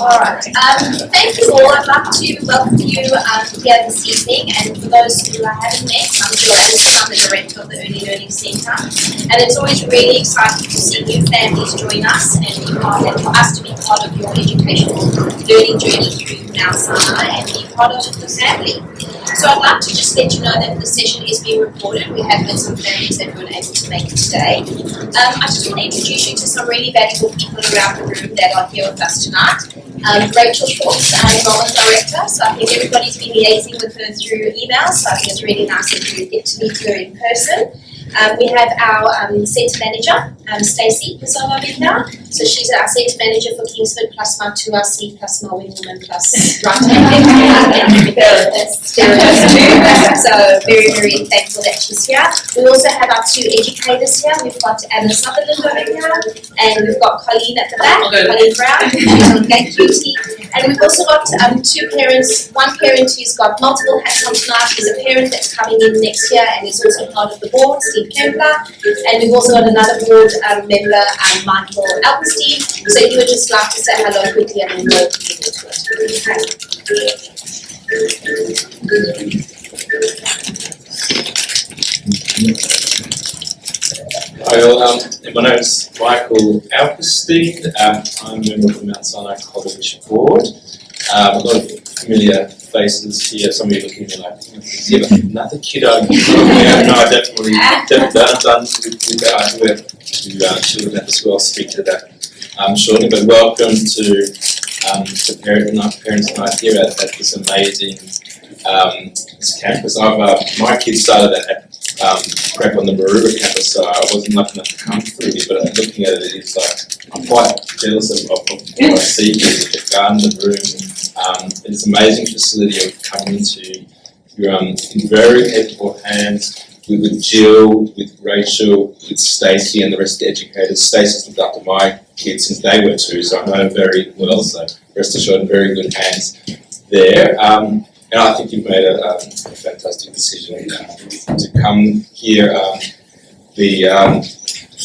Alright, thank you all. I'd like to welcome you here this evening, and for those who I haven't met, I'm Jill Anderson. I'm the Director of the Early Learning Centre, and it's always really exciting to see new families join us and for us to be part of your educational learning journey through Mount Sinai and be part of the family. So I'd like to just let you know that the session is being recorded. We have had some families that weren't able to make it today. I just want to introduce you to some really valuable people around the room that are here with us tonight. Rachel Schwartz, our Enrollment Director, so I think everybody's been liaising with her through email, so I think it's really nice that you get to meet her in person. We have our Centre Manager, Stacey Pizzola-Vidna. So she's our Centre Manager for Kingsford plus Martua plus Melbourne Woman plus So very, very thankful that she's here. We also have our two educators here. We've got Anna Sutherland over here, and we've got Colleen at the back, Colleen Brown, who's on Gate Duty. And we've also got two parents, one parent who's got multiple hats on tonight. He's a parent that's coming in next year and is also part of the board, Steve Kempler. And we've also got another board member, Michael Alpenstein. So if you would just like to say hello quickly and then we'll move into it. Hi all, my name is Michael Alpenstein. I'm a member of the Mount Sinai College Board. A lot of familiar faces here. Some of you looking at me like, is he another kiddo? No, I definitely done with children at the school. I'll speak to that shortly. But welcome to parents night here at this amazing this campus. My kids started at prep on the Maroubra campus, so I wasn't lucky enough to come through here, but looking at it, it's like, I'm quite jealous of what I see here, the garden, the room. It's an amazing facility of coming into. You're in very capable hands with Jill, with Rachel, with Stacey, and the rest of the educators. Stacey's looked after my kids since they were two, so I know them very well, so rest assured in very good hands there. And I think you've made a fantastic decision to come here. The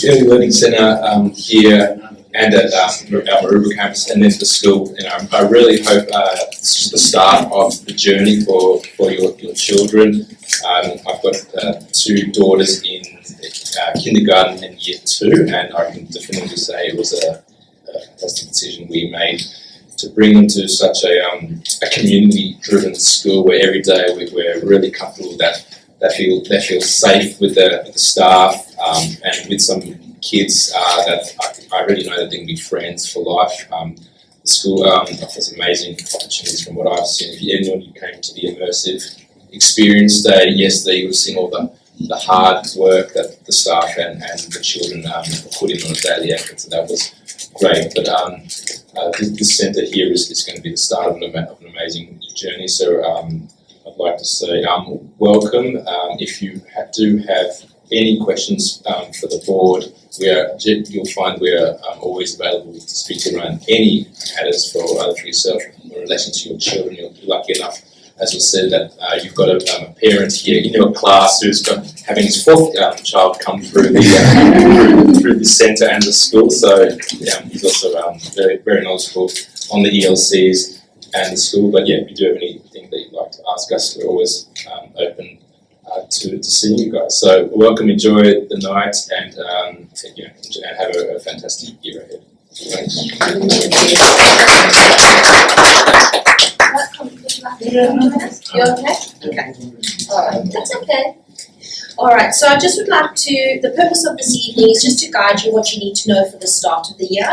Early Learning Centre here and at our Maroubra campus, and then the school. I really hope this is the start of the journey for your children. I've got two daughters in kindergarten and year 2, and I can definitively say it was a fantastic decision we made to bring them to such a community-driven school where every day we're really comfortable that they feel safe with the staff and with some kids that I really know that they can be friends for life. The school offers amazing opportunities from what I've seen. If anyone who came to the immersive experience day yesterday, you would have seen all the hard work that the staff and the children put in on a daily effort, so that was great. But this centre here is going to be the start of an amazing journey. So I'd like to say welcome. If you do have any questions for the board, you'll find we're always available to speak to around any matters for either for yourself or in relation to your children. You're lucky enough, as was said, that you've got a parent here in your class who's having his 4th child come through the centre and the school. So he's also very, very knowledgeable on the ELCs and the school. But if you do have anything that you'd like to ask us, we're always open to seeing you guys. So welcome, enjoy the night, and have a fantastic year ahead. Thanks. You okay? Okay. Alright, that's okay. Alright, so I just would like to, the purpose of this evening is just to guide you what you need to know for the start of the year.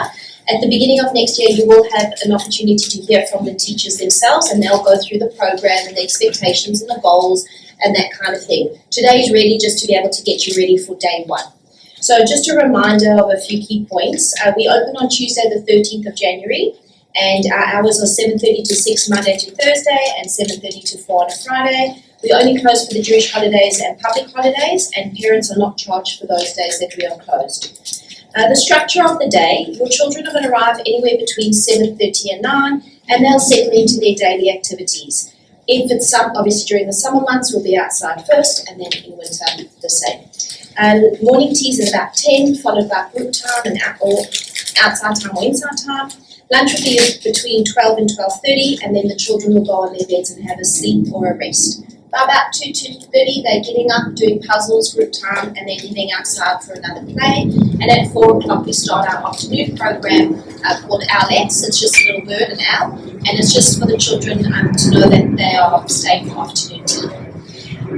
At the beginning of next year, you will have an opportunity to hear from the teachers themselves, and they'll go through the program and the expectations and the goals and that kind of thing. Today is really just to be able to get you ready for day 1. So just a reminder of a few key points. We open on Tuesday the 13th of January, and our hours are 7:30 to 6 Monday to Thursday and 7:30 to 4 on a Friday. We only close for the Jewish holidays and public holidays, and parents are not charged for those days that we are closed. The structure of the day, your children are going to arrive anywhere between 7:30 and 9, and they'll settle into their daily activities. If it's obviously during the summer months, we'll be outside first, and then in winter the same. Morning teas at about 10, followed by group time or outside time or inside time. Lunch will be between 12 and 12:30, and then the children will go on their beds and have a sleep or a rest. By about 2:30, they're getting up, doing puzzles, group time, and then heading outside for another play. And at 4 o'clock, we start our afternoon program called Owlettes. It's just a little bird, an owl, and it's just for the children to know that they are staying for afternoon tea.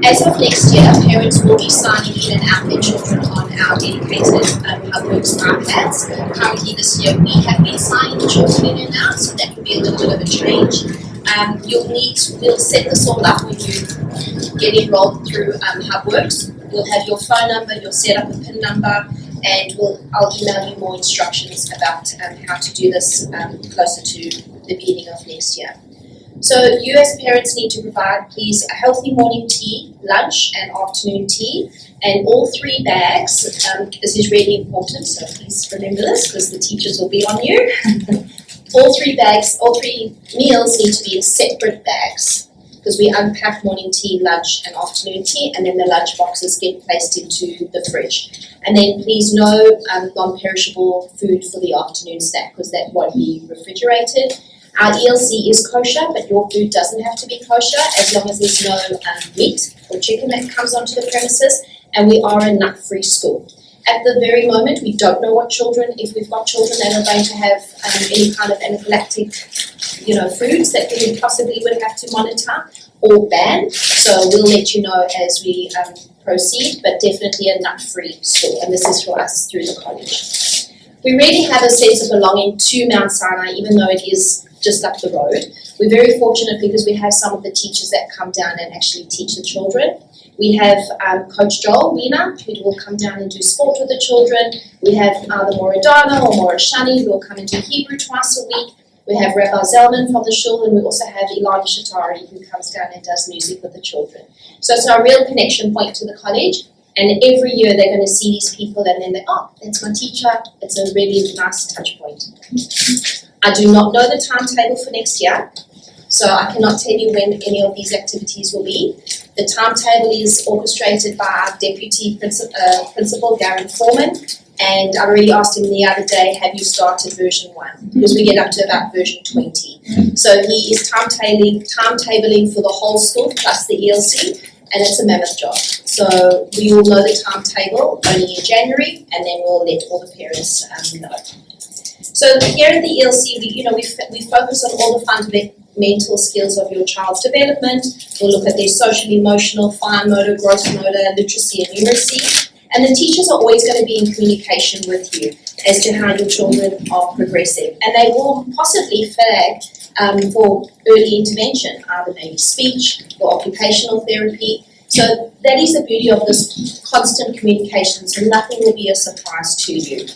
As of next year, parents will be signing in and out their children on our dedicated HubWorks iPads. Currently this year, we have been signing the children in and out, so that will be a little bit of a change. We'll set this all up when you get enrolled through HubWorks. We'll have your phone number, you'll set up a PIN number, and I'll email you more instructions about how to do this closer to the beginning of next year. So you as parents need to provide, please, a healthy morning tea, lunch and afternoon tea, and all 3 bags. This is really important, so please remember this because the teachers will be on you. All 3 meals need to be in separate bags because we unpack morning tea, lunch and afternoon tea, and then the lunch boxes get placed into the fridge. And then please no non-perishable food for the afternoon snack because that won't be refrigerated. Our ELC is kosher, but your food doesn't have to be kosher as long as there's no meat or chicken that comes onto the premises, and we are a nut-free school. At the very moment, we don't know if we've got children that are going to have any kind of anaphylactic, foods that we possibly would have to monitor or ban. So we'll let you know as we proceed, but definitely a nut-free school, and this is for us through the college. We really have a sense of belonging to Mount Sinai, even though it is just up the road. We're very fortunate because we have some of the teachers that come down and actually teach the children. We have Coach Joel Wiener, who will come down and do sport with the children. We have either Moradana or Morashani, who will come and do Hebrew twice a week. We have Rabbi Zellman from the shul, and we also have Ilan Shatari, who comes down and does music with the children. So it's our real connection point to the college. And every year they're going to see these people and then that's my teacher. It's a really nice touch point. I do not know the timetable for next year, so I cannot tell you when any of these activities will be. The timetable is orchestrated by our Deputy Principal, Garen Foreman, and I already asked him the other day, have you started version 1? Because we get up to about version 20. So he is timetabling for the whole school plus the ELC, and it's a mammoth job. So we will know the timetable only in January, and then we'll let all the parents know. So here at the ELC, we focus on all the fundamental skills of your child's development. We'll look at their social, emotional, fine motor, gross motor, literacy and numeracy. And the teachers are always going to be in communication with you as to how your children are progressing. And they will possibly flag for early intervention, either maybe speech or occupational therapy. So that is the beauty of this constant communication, so nothing will be a surprise to you.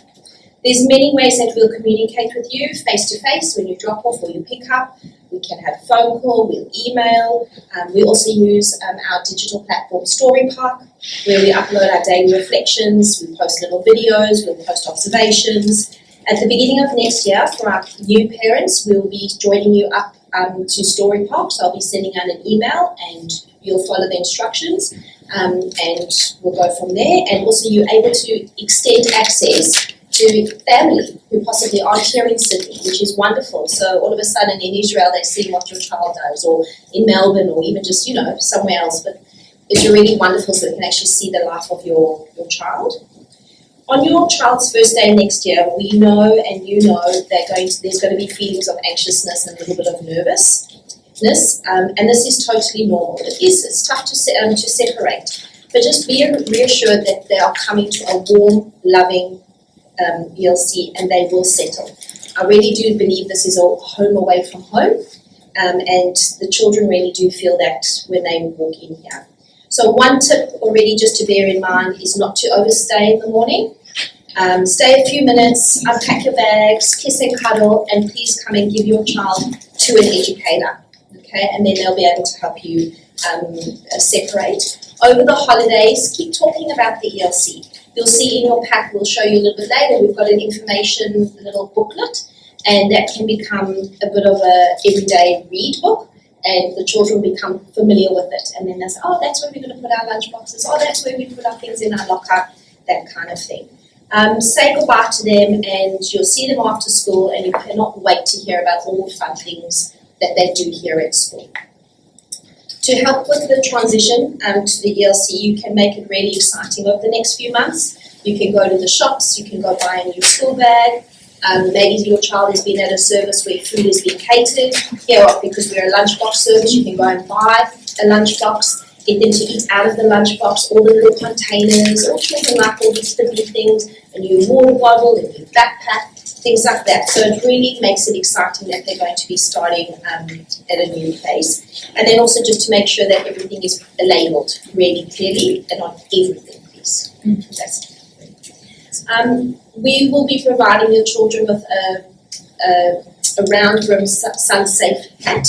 There's many ways that we'll communicate with you, face-to-face, when you drop off or you pick up. We can have a phone call, we'll email. We also use our digital platform Story Park, where we upload our daily reflections, we post little videos, we'll post observations. At the beginning of next year, for our new parents, we'll be joining you up to Story Park, so I'll be sending out an email and you'll follow the instructions and we'll go from there. And also you're able to extend access to family who possibly aren't here in Sydney, which is wonderful. So all of a sudden in Israel they see what your child does, or in Melbourne, or even just, somewhere else. But it's really wonderful so they can actually see the life of your child. On your child's first day next year, we know and you know that there's going to be feelings of anxiousness and a little bit of nervousness, and this is totally normal. It's tough to separate, but just be reassured that they are coming to a warm, loving ELC, and they will settle. I really do believe this is a home away from home, and the children really do feel that when they walk in here. So one tip already just to bear in mind is not to overstay in the morning. Stay a few minutes, unpack your bags, kiss and cuddle, and please come and give your child to an educator, okay? And then they'll be able to help you separate. Over the holidays, keep talking about the ELC. You'll see in your pack, we'll show you a little bit later, we've got an information little booklet, and that can become a bit of a everyday read book, and the children become familiar with it, and then they say, oh, that's where we're going to put our lunch boxes, oh, that's where we put our things in our locker, that kind of thing. Say goodbye to them, and you'll see them after school, and you cannot wait to hear about all the fun things that they do here at school. To help with the transition to the ELC, you can make it really exciting over the next few months. You can go to the shops, you can go buy a new school bag. Maybe your child has been at a service where food has been catered. Here, because we're a lunchbox service, you can go and buy a lunchbox, get them to eat out of the lunchbox, all the little containers, all children like all these fiddly things, a new water bottle, a new backpack, things like that. So it really makes it exciting that they're going to be starting at a new place. And then also just to make sure that everything is labelled really clearly and on everything, please. That's we will be providing your children with a round room sun-safe hat,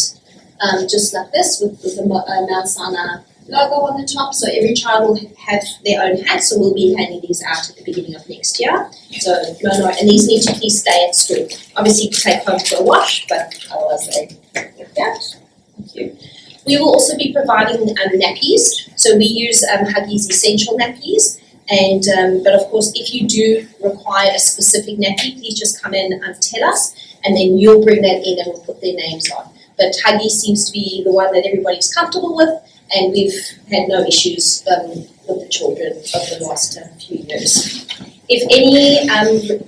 just like this, with the Mount Sinai logo on the top. So every child will have their own hat, so we'll be handing these out at the beginning of next year. So and these need to please stay at school. Obviously you can take home for a wash, but otherwise they get that. Thank you. We will also be providing nappies. So we use Huggies Essential nappies. And but of course, if you do require a specific nappy, please just come in and tell us, and then you'll bring that in and we'll put their names on. But Huggies seems to be the one that everybody's comfortable with, and we've had no issues with the children over the last few years. If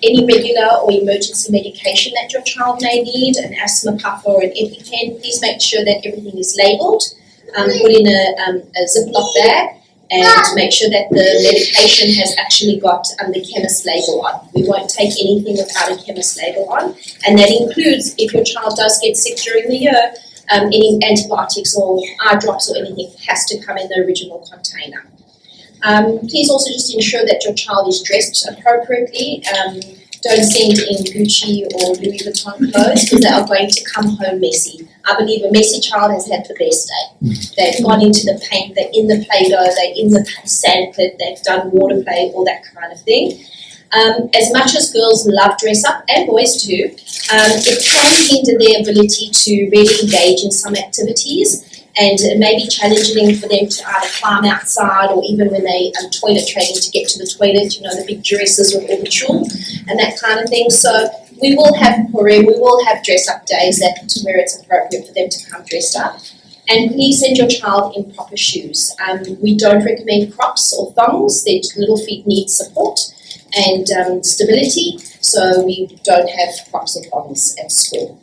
any regular or emergency medication that your child may need, an asthma puff or an EpiPen, please make sure that everything is labelled. Put in a Ziploc bag, and make sure that the medication has actually got the chemist label on. We won't take anything without a chemist label on, and that includes if your child does get sick during the year, any antibiotics or eye drops or anything has to come in the original container. Please also just ensure that your child is dressed appropriately. Don't send in Gucci or Louis Vuitton clothes because they are going to come home messy. I believe a messy child has had the best day. They've gone into the paint, they're in the Play-Doh, they're in the sand pit, they've done water play, all that kind of thing. As much as girls love dress up, and boys too, it can hinder their ability to really engage in some activities, and it may be challenging for them to either climb outside or even when they toilet training to get to the toilet, the big dresses with all the tulle and that kind of thing. So we will have Purim, we will have dress up days where it's appropriate for them to come dressed up. And please send your child in proper shoes. We don't recommend Crocs or thongs. Their little feet need support and stability, so we don't have Crocs or thongs at school.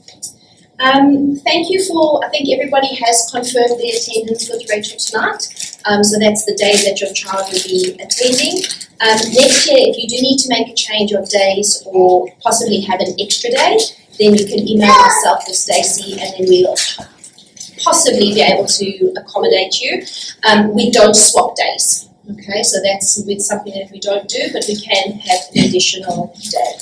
Thank you I think everybody has confirmed their attendance with Rachel tonight, so that's the day that your child will be attending. Next year, if you do need to make a change of days or possibly have an extra day, then you can email myself or Stacey, and then we'll possibly be able to accommodate you. We don't swap days, okay, so that's something that we don't do, but we can have an additional day.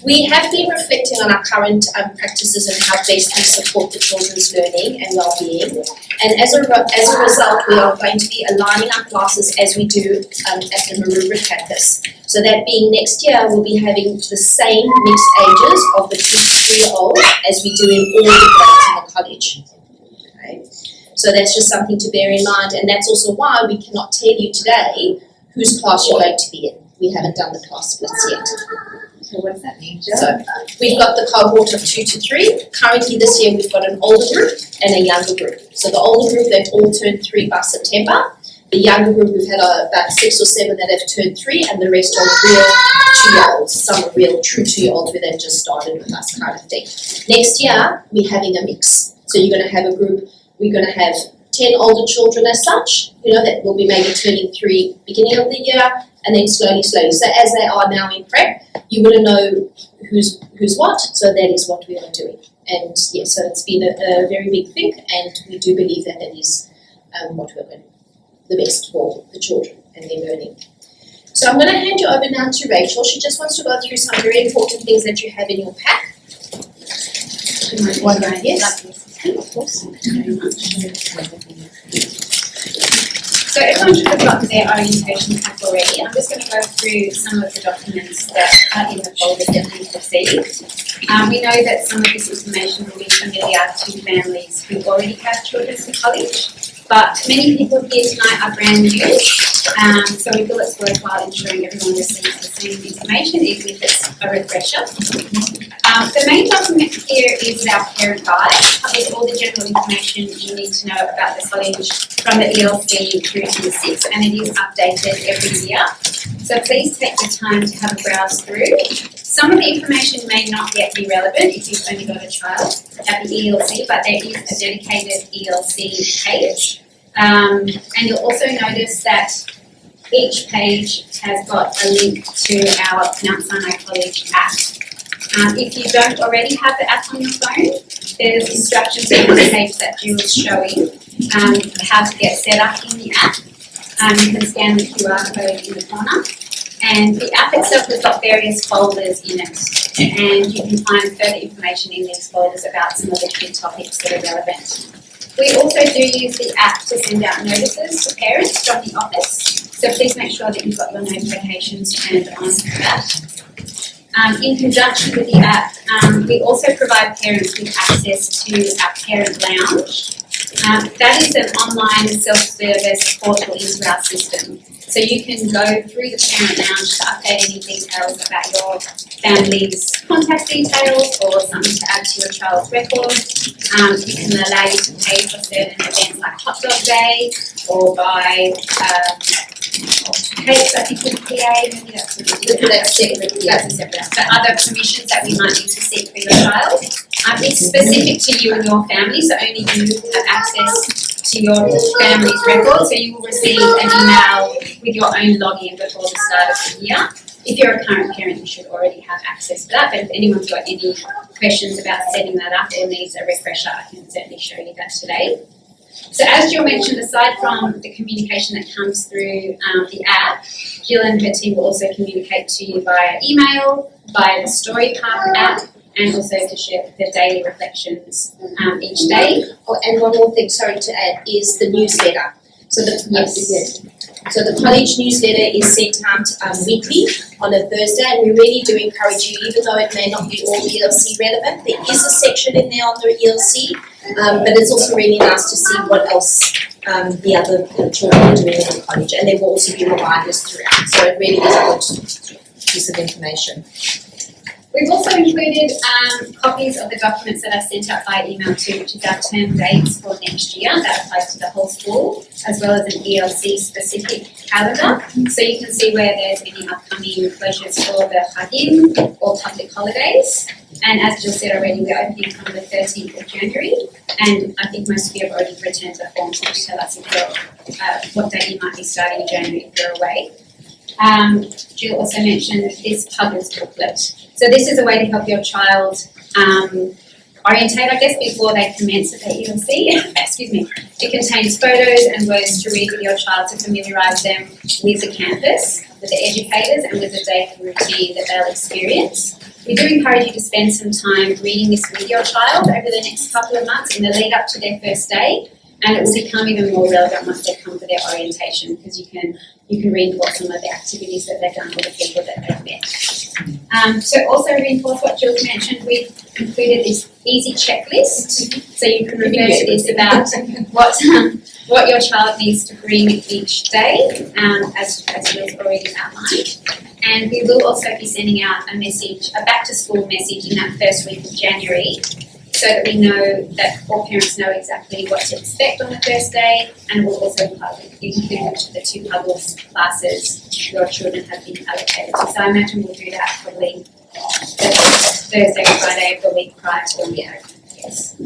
We have been reflecting on our current practices and how best we support the children's learning and well-being. And as a result, we are going to be aligning our classes as we do at the Maroubra campus. So that being next year, we'll be having the same mixed ages of the 2 to 3-year-olds as we do in all the grades in the college. Okay. So that's just something to bear in mind, and that's also why we cannot tell you today whose class you're going to be in. We haven't done the class splits yet. So what does that mean, Jo? So we've got the cohort of 2 to 3. Currently this year we've got an older group and a younger group. So the older group, they've all turned 3 by September. The younger group, we've had about 6 or 7 that have turned 3, and the rest are real 2-year-olds. Some are real true 2-year-olds where they've just started with us kind of thing. Next year, we're having a mix. So you're going to have a group, we're going to have 10 older children as such, that will be maybe turning 3 beginning of the year, and then slowly. So as they are now in prep, you want to know who's what, so that is what we are doing. And yeah, so it's been a very big thing, and we do believe that is what we're going to do, the best for the children and their learning. So I'm going to hand you over now to Rachel. She just wants to go through some very important things that you have in your pack. Yes. Of course. So everyone should have gotten their orientation pack already. I'm just going to go through some of the documents that are in the folders that we've received. We know that some of this information will be familiar to families who already have children in college, but many people here tonight are brand new, so we feel it's worthwhile ensuring everyone receives the same information, even if it's a refresher. The main document here is our parent guide. It covers all the general information you need to know about the college from the ELC through to the 6th, and it is updated every year. So please take the time to have a browse through. Some of the information may not yet be relevant if you've only got a child at the ELC, but there is a dedicated ELC page. And you'll also notice that each page has got a link to our Mount Sinai College app. If you don't already have the app on your phone, there's instructions on the page that Jill's showing how to get set up in the app. You can scan the QR code in the corner. And the app itself has got various folders in it, and you can find further information in these folders about some of the key topics that are relevant. We also do use the app to send out notices to parents from the office, so please make sure that you've got your notifications turned on for that. In conjunction with the app, we also provide parents with access to our Parent Lounge. That is an online self-service portal into our system. So you can go through the Parent Lounge to update any details about your family's contact details or something to add to your child's record. You can allow you to pay for certain events like Hot Dog Day or buy cakes, I think with PA, maybe that's separate. That's a separate. But other permissions that we might need to seek for your child. It's specific to you and your family, so only you have access to your family's record, so you will receive an email with your own login before the start of the year. If you're a current parent, you should already have access to that, but if anyone's got any questions about setting that up or needs a refresher, I can certainly show you that today. So as Jill mentioned, aside from the communication that comes through the app, Jill and her team will also communicate to you via email, via the Story Park app, and also to share the daily reflections each day. Oh, and one more thing, sorry to add, is the newsletter. So the college newsletter is sent out weekly on a Thursday, and we really do encourage you, even though it may not be all ELC relevant, there is a section in there on the ELC, but it's also really nice to see what else the other children are doing in the college, and there will also be reminders throughout, so it really is a good piece of information. We've also included copies of the documents that are sent out by email too, which is our term dates for next year. That applies to the whole school, as well as an ELC specific calendar. So you can see where there's any upcoming closures for the Hagim or public holidays. And as Jill said already, we're opening on the 13th of January. And I think most of you have already returned the forms which tell us if you're, what date you might be starting in January if you're away. Jill also mentioned this Puzzles booklet. So this is a way to help your child orientate, I guess, before they commence at the ELC. Excuse me. It contains photos and words to read with your child to familiarise them with the campus, with the educators, and with the daily routine that they'll experience. We do encourage you to spend some time reading this with your child over the next couple of months in the lead up to their first day, and it will become even more relevant once they come for their orientation, because you can reinforce some of the activities that they've done or the people that they've met. So also reinforce what Jill mentioned, we've included this easy checklist, so you can refer to this about what your child needs to bring each day, as Jill's already outlined. And we will also be sending out a message, a back to school message in that first week of January, so that we know that all parents know exactly what to expect on the first day, and we'll also include the 2 Puzzles classes your children have been allocated to. So I imagine we'll do that probably the Thursday or Friday of the week prior to the year. Yes.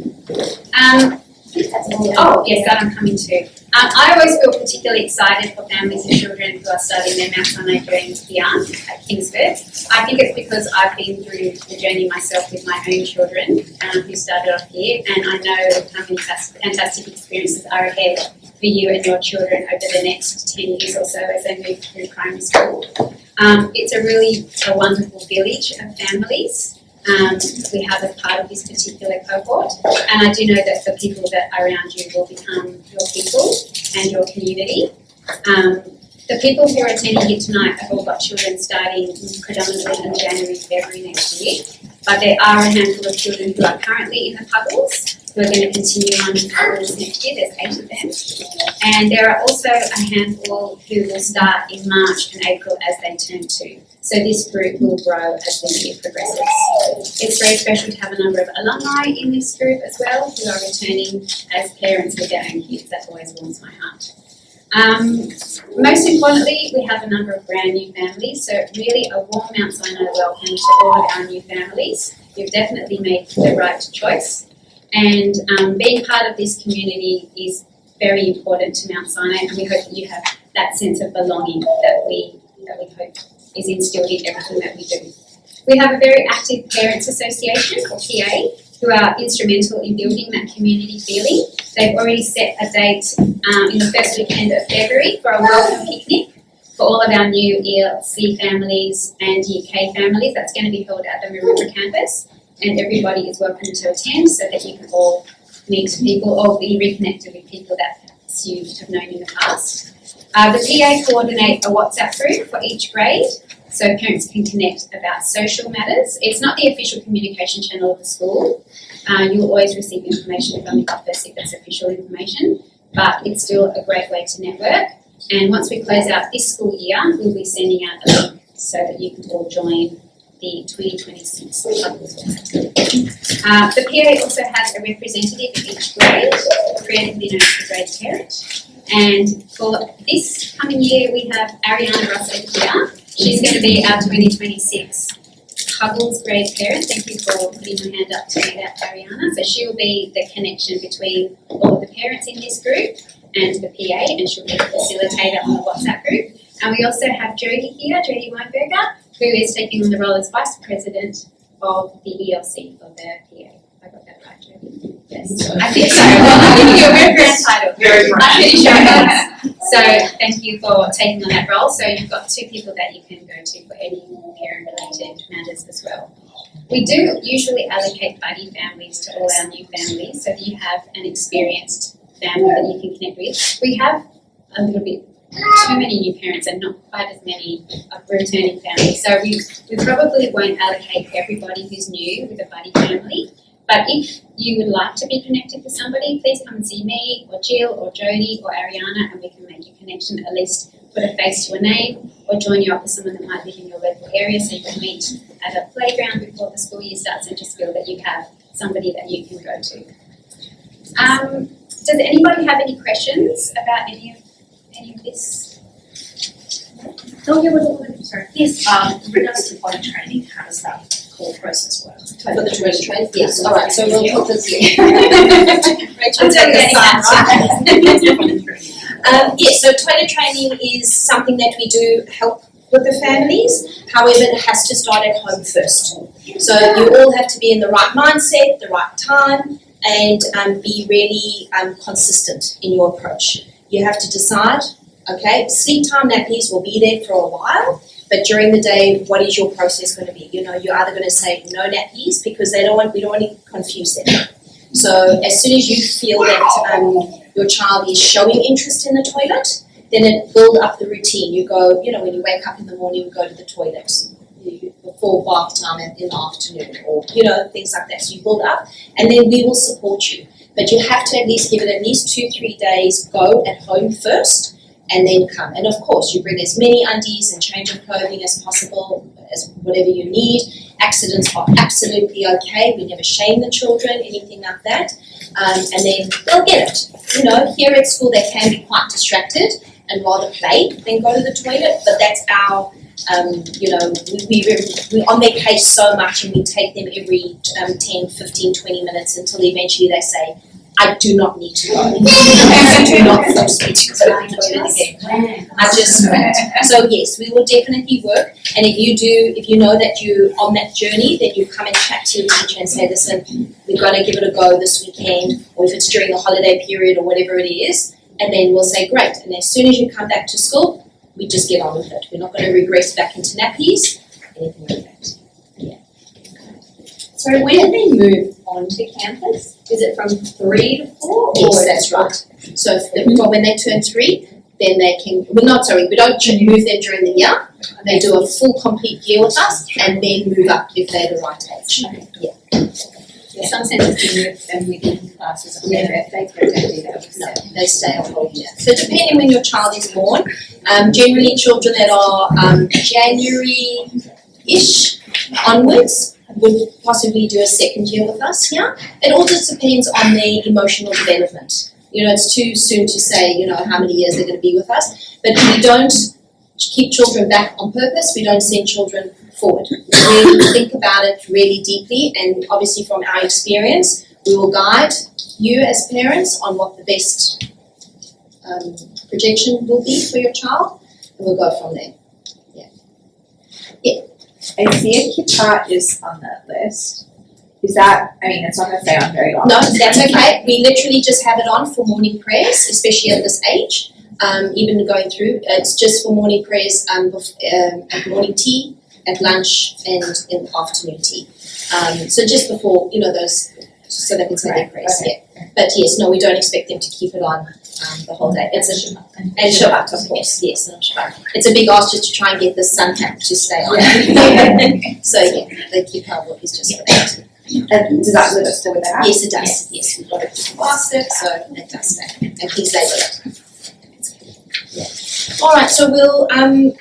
Oh, yes, that I'm coming to. I always feel particularly excited for families and children who are starting their Mount Sinai journey beyond at Kingsford. I think it's because I've been through the journey myself with my own children who started off here, and I know how many fantastic experiences are ahead for you and your children over the next 10 years or so as they move through primary school. It's a wonderful village of families. We have as part of this particular cohort, and I do know that the people that are around you will become your people and your community. The people who are attending here tonight have all got children starting predominantly in January, February next year, but there are a handful of children who are currently in the Puggles who are going to continue on in Puggles next year. There's 8 of them. And there are also a handful who will start in March and April as they turn 2. So this group will grow as the year progresses. It's very special to have a number of alumni in this group as well who are returning as parents with their own kids. That always warms my heart. Most importantly, we have a number of brand new families, so really a warm Mount Sinai welcome to all of our new families. You've definitely made the right choice, and being part of this community is very important to Mount Sinai, and we hope that you have that sense of belonging that we hope is instilled in everything that we do. We have a very active Parents Association, or PA, who are instrumental in building that community feeling. They've already set a date in the first weekend of February for a welcome picnic for all of our new ELC families and UK families. That's going to be held at the Maroubra campus, and everybody is welcome to attend so that you can all meet people or be reconnected with people that perhaps you have known in the past. The PA coordinate a WhatsApp group for each grade, so parents can connect about social matters. It's not the official communication channel of the school. You'll always receive information from the office if it's official information, but it's still a great way to network. And once we close out this school year, we'll be sending out a link so that you can all join the 2026 Puggles WhatsApp group. The PA also has a representative of each grade, creatively known as the grade parent. And for this coming year, we have Ariana Ross over here. She's going to be our 2026 Puggles grade parent. Thank you for putting your hand up to me, that, Ariana. So she'll be the connection between all of the parents in this group and the PA, and she'll be the facilitator on the WhatsApp group. And we also have Jodie here, Jodie Weinberger, who is taking on the role as Vice President of the ELC for the PA. I got that right, Jodie? Yes. I think so. Well, you're very grand title. Very grand. I'm pretty sure it is. So thank you for taking on that role. So you've got 2 people that you can go to for any parent-related matters as well. We do usually allocate buddy families to all our new families, so that you have an experienced family that you can connect with. We have a little bit too many new parents and not quite as many of returning families, so we probably won't allocate everybody who's new with a buddy family. But if you would like to be connected with somebody, please come and see me or Jill or Jodie or Ariana, and we can make a connection, at least put a face to a name, or join you up with someone that might live in your local area so you can meet at a playground before the school year starts and just feel that you have somebody that you can go to. Does anybody have any questions about any of this? No, you were sorry. Yes. In regards to body training, how does that whole process work? For the body training? Yes, all right, so we'll put this in. I'm telling you that. Yes, so toilet training is something that we do help with the families. However, it has to start at home first. So you all have to be in the right mindset, the right time, and be really consistent in your approach. You have to decide, okay, sleep time nappies will be there for a while, but during the day, what is your process going to be? You know, you're either going to say no nappies because we don't want to confuse them. So as soon as you feel that your child is showing interest in the toilet, then it build up the routine. You go, you know, when you wake up in the morning, you go to the toilet before bath time in the afternoon, or, you know, things like that. So you build up, and then we will support you. But you have to at least give it at least 2-3 days go at home first, and then come. And of course, you bring as many undies and change of clothing as possible, as whatever you need. Accidents are absolutely okay. We never shame the children, anything like that. And then they'll get it. You know, here at school they can be quite distracted and rather play than go to the toilet, but that's our, you know, we're on their case so much, and we take them every 10, 15, 20 minutes until eventually they say, I do not need to go. Do not force me to go to the toilet again. I just won't. So yes, we will definitely work. And if you know that you're on that journey, then you come and chat to your teacher and say, listen, we've got to give it a go this weekend, or if it's during the holiday period or whatever it is, and then we'll say, great. And as soon as you come back to school, we just get on with it. We're not going to regress back into nappies, anything like that. Yeah. So when do they move onto campus? Is it from 3 to 4? Yes, that's right. So from when they turn 3, then they can, we don't move them during the year. They do a full complete year with us and then move up if they're the right age. Some centres do move them within classes, or they don't do that. No, they stay a whole year. So depending when your child is born, generally children that are January-ish onwards would possibly do a second year with us here. It all just depends on their emotional development. It's too soon to say, how many years they're going to be with us. But we don't keep children back on purpose. We don't send children forward. We really think about it really deeply, and obviously from our experience, we will guide you as parents on what the best projection will be for your child, and we'll go from there. I see a Kippah is on that list. Is that, it's not going to say on very long. No, that's okay. We literally just have it on for morning prayers, especially at this age. Even going through, it's just for morning prayers at morning tea, at lunch, and in the afternoon tea. So just before, those, so they can say their prayers. Okay. Yeah. But yes, no, we don't expect them to keep it on the whole day. It's a and Shabbat, of course. Yes, and Shabbat. It's a big ask just to try and get the sun cap to stay on. So yeah, the Kippah is just for that. And does that still with that? Yes, it does. Yes, we've got it basket, so it does that. And please label it. All right, so we'll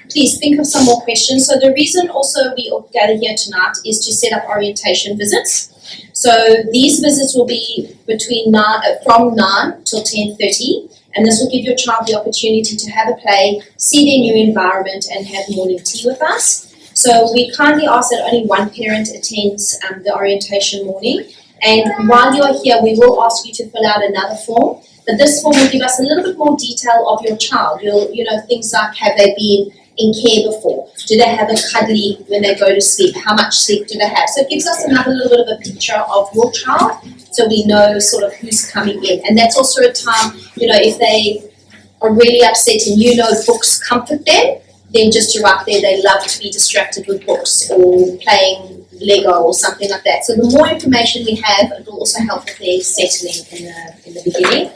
please think of some more questions. So the reason also we all gather here tonight is to set up orientation visits. So these visits will be from 9 till 10:30, and this will give your child the opportunity to have a play, see their new environment, and have morning tea with us. So we kindly ask that only one parent attends the orientation morning. And while you are here, we will ask you to fill out another form. But this form will give us a little bit more detail of your child. Things like, have they been in care before? Do they have a cuddly when they go to sleep? How much sleep do they have? So it gives us another little bit of a picture of your child, so we know sort of who's coming in. And that's also a time, if they are really upset and books comfort them, then just to write there, they love to be distracted with books or playing Lego or something like that. So the more information we have, it will also help with their settling in the beginning.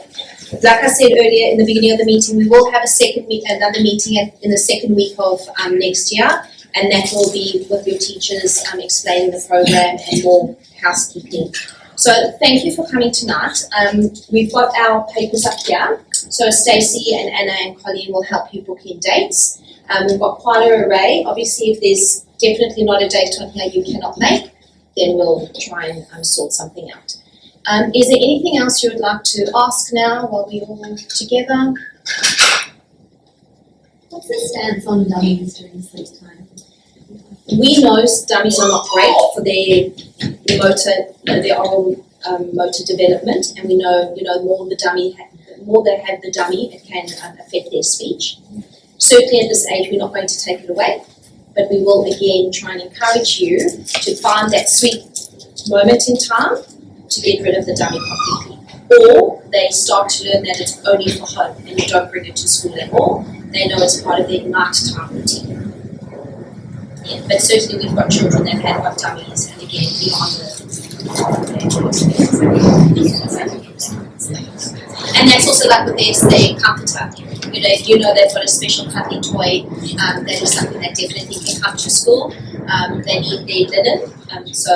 Like I said earlier in the beginning of the meeting, we will have another meeting in the second week of next year, and that will be with your teachers explaining the program and more housekeeping. So thank you for coming tonight. We've got our papers up here. So Stacey and Anna and Colleen will help you book in dates. We've got quite an array. Obviously, if there's definitely not a date on here you cannot make, then we'll try and sort something out. Is there anything else you would like to ask now while we're all together? What's the stance on dummies during sleep time? We know dummies are not great for their oral motor development, and we know more they have the dummy, it can affect their speech. Certainly at this age, we're not going to take it away, but we will again try and encourage you to find that sweet moment in time to get rid of the dummy completely. Or they start to learn that it's only for home and you don't bring it to school at all. They know it's part of their nighttime routine. Yeah, but certainly we've got children that have got dummies, and again, beyond and that's also like with their comforter. If they've got a special cuddly toy, that is something that definitely can come to school. They need their linen. So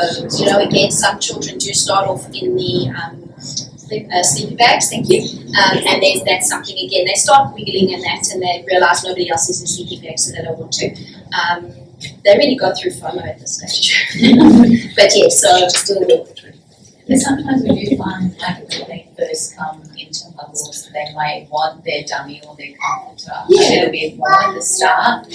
again, some children do start off in the sleeping bags, thank you. And that's something, again, they start wiggling in that and they realise nobody else is in sleeping bags, so they don't want to. They really go through FOMO at this stage. But yeah, so still a little bit. But sometimes we do find like when they first come into Huggles, they might want their dummy or their comforter a little bit more at the start.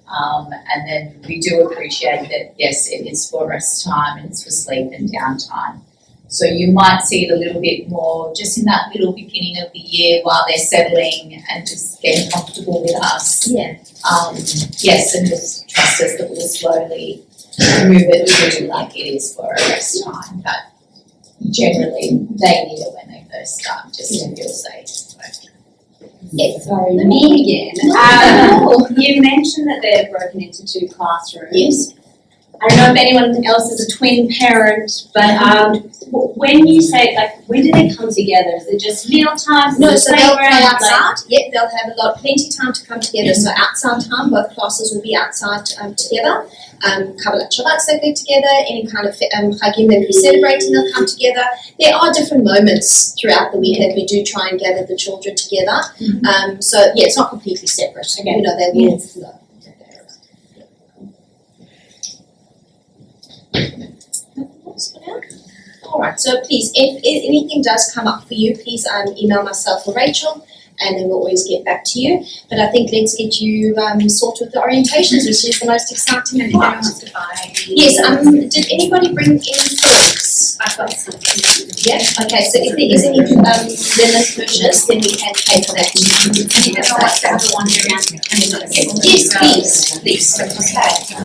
And then we do appreciate that, yes, it is for rest time and it's for sleep and downtime. So you might see it a little bit more just in that little beginning of the year while they're settling and just getting comfortable with us. Yeah. Yes, and just trust us that we'll slowly move it to like it is for a rest time. But generally, they need it when they first start, just to feel safe. Sorry, me again. You mentioned that they're broken into 2 classrooms. Yes. I don't know if anyone else is a twin parent, but when you say, like, when do they come together? Is it just meal times? No, Is it so they'll play playground? outside. Yep, they'll have plenty of time to come together. So outside time, both classes will be outside together. Kabbalat Shabbat they get together. Any kind of Chagim that we're celebrating, they'll come together. There are different moments throughout the week that we do try and gather the children together. So yeah, it's not completely separate. Okay. You know, they will flow. Alright, so please, if anything does come up for you, please email myself or Rachel, and then we'll always get back to you. But I think let's get you sorted with the orientations, which is the most exciting And if anyone part. wants to buy. Yes, did anybody bring any things? I've got something. Yeah, okay, so if there is any lemon purchase, then we can pay for that. And if anyone wants to have a wander around. Yes, please, okay.